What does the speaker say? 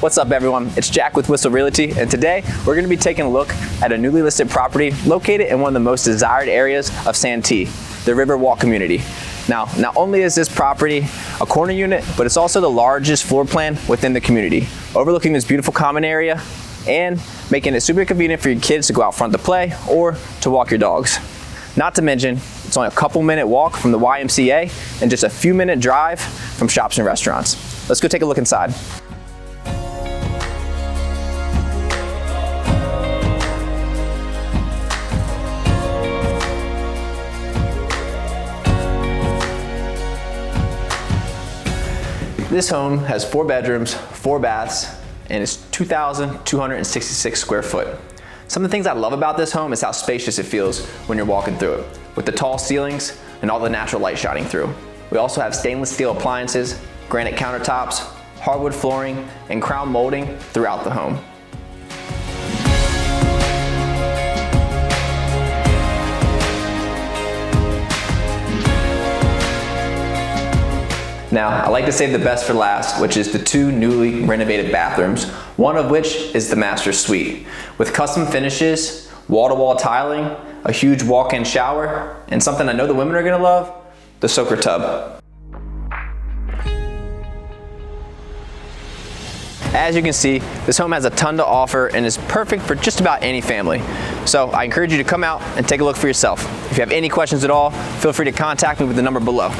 What's up everyone? It's Jack with Whissel Realty, and today we're going to be taking a look at a newly listed property located in one of the most desired areas of Santee, the Riverwalk community. Now, not only is this property a corner unit, but it's also the largest floor plan within the community, overlooking this beautiful common area and making it super convenient for your kids to go out front to play or to walk your dogs. Not to mention, it's only a couple minute walk from the YMCA and just a few minute drive from shops and restaurants. Let's go take a look inside. This home has 4 bedrooms, 4 baths, and it's 2,266 square foot. Some of the things I love about this home is how spacious it feels when you're walking through it, with the tall ceilings and all the natural light shining through. We also have stainless steel appliances, granite countertops, hardwood flooring, and crown molding throughout the home. Now, I like to save the best for last, which is the 2 newly renovated bathrooms, one of which is the master suite, with custom finishes, wall-to-wall tiling, a huge walk-in shower, and something I know the women are gonna love, the soaker tub. As you can see, this home has a ton to offer and is perfect for just about any family. So I encourage you to come out and take a look for yourself. If you have any questions at all, feel free to contact me with the number below.